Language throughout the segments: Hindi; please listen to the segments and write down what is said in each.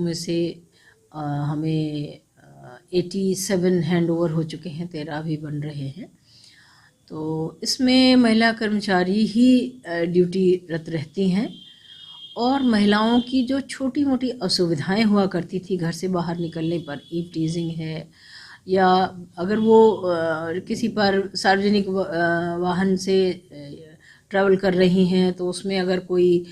में से हमें 87 हैंड ओवर हो चुके हैं, 13 भी बन रहे हैं। तो इसमें महिला कर्मचारी ही ड्यूटीरत रहती हैं और महिलाओं की जो छोटी मोटी असुविधाएं हुआ करती थी घर से बाहर निकलने पर, ईव टीजिंग है, या अगर वो किसी पर सार्वजनिक वाहन से ट्रैवल कर रही हैं तो उसमें अगर कोई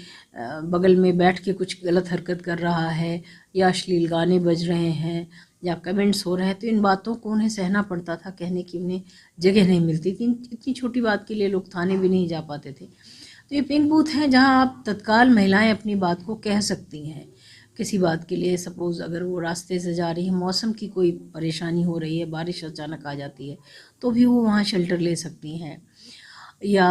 बगल में बैठ के कुछ गलत हरकत कर रहा है या अश्लील गाने बज रहे हैं या कमेंट्स हो रहे हैं, तो इन बातों को उन्हें सहना पड़ता था, कहने की उन्हें जगह नहीं मिलती थी। इतनी छोटी बात के लिए लोग थाने भी नहीं जा पाते थे। तो ये पिंक बूथ है जहाँ आप तत्काल महिलाएं अपनी बात को कह सकती हैं किसी बात के लिए। सपोज़ अगर वो रास्ते से जा रही है, मौसम की कोई परेशानी हो रही है, बारिश अचानक आ जाती है, तो भी वो वहाँ शेल्टर ले सकती हैं। या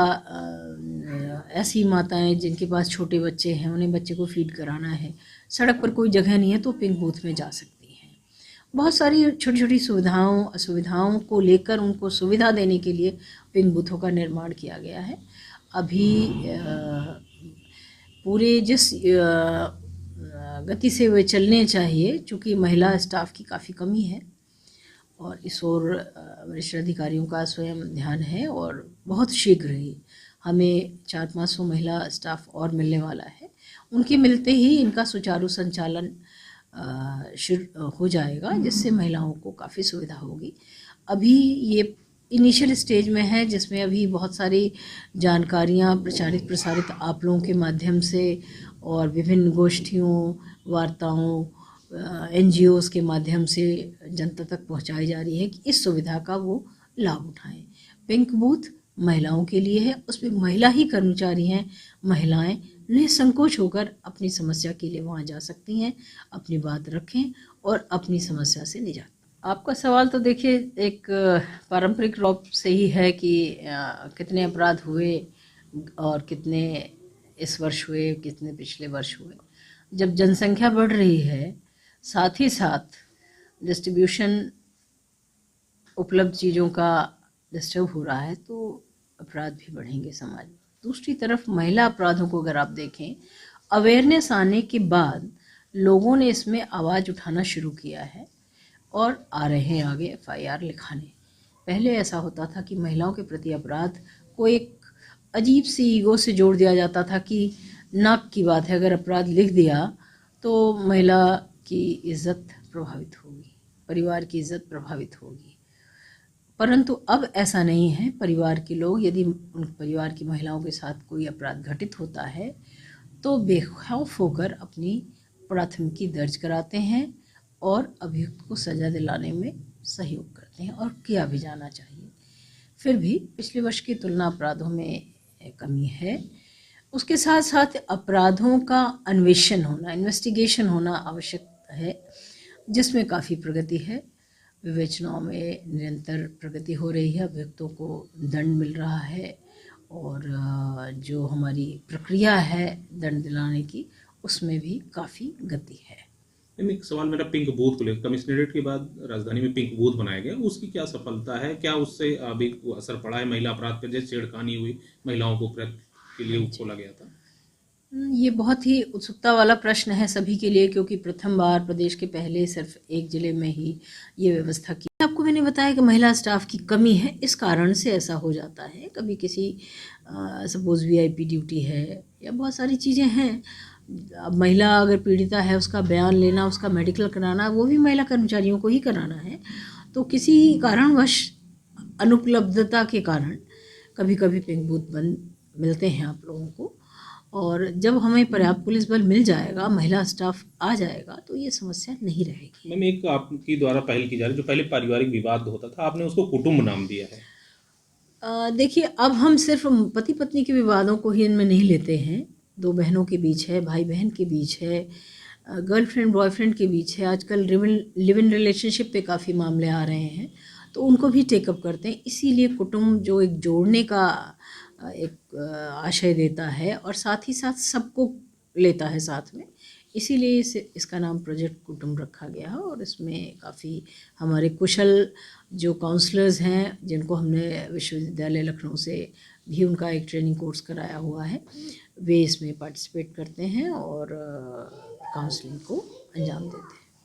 ऐसी माताएं जिनके पास छोटे बच्चे हैं, उन्हें बच्चे को फीड कराना है, सड़क पर कोई जगह नहीं है, तो पिंक बूथ में जा सकती हैं। बहुत सारी छोटी छोटी सुविधाओं असुविधाओं को लेकर उनको सुविधा देने के लिए पिंक बूथों का निर्माण किया गया है। अभी पूरे जिस गति से वे चलने चाहिए, चूँकि महिला स्टाफ की काफ़ी कमी है और इस ओर वरिष्ठ अधिकारियों का स्वयं ध्यान है, और बहुत शीघ्र ही हमें 400-500 महिला स्टाफ और मिलने वाला है। उनके मिलते ही इनका सुचारू संचालन शुरू हो जाएगा, जिससे महिलाओं को काफ़ी सुविधा होगी। अभी ये इनिशियल स्टेज में है, जिसमें अभी बहुत सारी जानकारियाँ प्रचारित प्रसारित आप लोगों के माध्यम से और विभिन्न गोष्ठियों, वार्ताओं, NGOs के माध्यम से जनता तक पहुंचाई जा रही है कि इस सुविधा का वो लाभ उठाएं। पिंक बूथ महिलाओं के लिए है, उसमें महिला ही कर्मचारी हैं। महिलाएं निसंकोच होकर अपनी समस्या के लिए वहां जा सकती हैं, अपनी बात रखें और अपनी समस्या से निजात। आपका सवाल तो देखिए एक पारंपरिक रूप से ही है कि कितने अपराध हुए और कितने इस वर्ष हुए, कितने पिछले वर्ष हुए। जब जनसंख्या बढ़ रही है, साथ ही साथ डिस्ट्रीब्यूशन उपलब्ध चीज़ों का डिस्टर्ब हो रहा है, तो अपराध भी बढ़ेंगे समाज में। दूसरी तरफ महिला अपराधों को अगर आप देखें, अवेयरनेस आने के बाद लोगों ने इसमें आवाज़ उठाना शुरू किया है और आ रहे हैं आगे FIR लिखाने। पहले ऐसा होता था कि महिलाओं के प्रति अपराध को एक अजीब सी ईगो से जोड़ दिया जाता था कि नाक की बात है, अगर अपराध लिख दिया तो महिला की इज्जत प्रभावित होगी, परिवार की इज्जत प्रभावित होगी। परंतु अब ऐसा नहीं है। परिवार के लोग, यदि उन परिवार की महिलाओं के साथ कोई अपराध घटित होता है तो बेखौफ होकर अपनी प्राथमिकी दर्ज कराते हैं और अभियुक्त को सज़ा दिलाने में सहयोग करते हैं, और किया भी जाना चाहिए। फिर भी पिछले वर्ष की तुलना अपराधों में कमी है। उसके साथ साथ अपराधों का अन्वेषण होना, इन्वेस्टिगेशन होना आवश्यक है, जिसमें काफ़ी प्रगति है। विवेचनाओं में निरंतर प्रगति हो रही है, अभियुक्तों को दंड मिल रहा है, और जो हमारी प्रक्रिया है दंड दिलाने की, उसमें भी काफ़ी गति है। एक सवाल मेरा पिंक बूथ को लेकर, कमिश्नरेट के बाद राजधानी में पिंक बूथ बनाया गया, उसकी क्या सफलता है? क्या उससे अभी असर पड़ा है महिला अपराध पर? जैसे छेड़खानी हुई, महिलाओं को के लिए खोला गया था। ये बहुत ही उत्सुकता वाला प्रश्न है सभी के लिए, क्योंकि प्रथम बार प्रदेश के पहले सिर्फ एक जिले में ही ये व्यवस्था की। आपको मैंने बताया कि महिला स्टाफ की कमी है, इस कारण से ऐसा हो जाता है। कभी किसी सपोज VIP ड्यूटी है या बहुत सारी चीज़ें हैं। अब महिला अगर पीड़िता है, उसका बयान लेना, उसका मेडिकल कराना, वो भी महिला कर्मचारियों को ही कराना है। तो किसी कारणवश, अनुपलब्धता के कारण कभी कभी पिंक बूथ बंद मिलते हैं आप लोगों को, और जब हमें पर्याप्त पुलिस बल मिल जाएगा, महिला स्टाफ आ जाएगा, तो ये समस्या नहीं रहेगी। मैम, एक आपकी द्वारा पहल की जा रही, जो पहले पारिवारिक विवाद होता था, आपने उसको कुटुंब नाम दिया है। देखिए, अब हम सिर्फ पति पत्नी के विवादों को ही इनमें नहीं लेते हैं। दो बहनों के बीच है, भाई बहन के बीच है, गर्लफ्रेंड बॉयफ्रेंड के बीच है। आजकल लिव इन रिलेशनशिप पे काफ़ी मामले आ रहे हैं, तो उनको भी टेकअप करते हैं। इसीलिए कुटुंब जो एक जोड़ने का एक आशय देता है और साथ ही साथ सबको लेता है साथ में, इसीलिए इसका नाम प्रोजेक्ट कुटुंब रखा गया है। और इसमें काफ़ी हमारे कुशल जो काउंसलर्स हैं, जिनको हमने विश्वविद्यालय लखनऊ से भी उनका एक ट्रेनिंग कोर्स कराया हुआ है, वे इसमें पार्टिसिपेट करते हैं और काउंसलिंग को अंजाम देते हैं।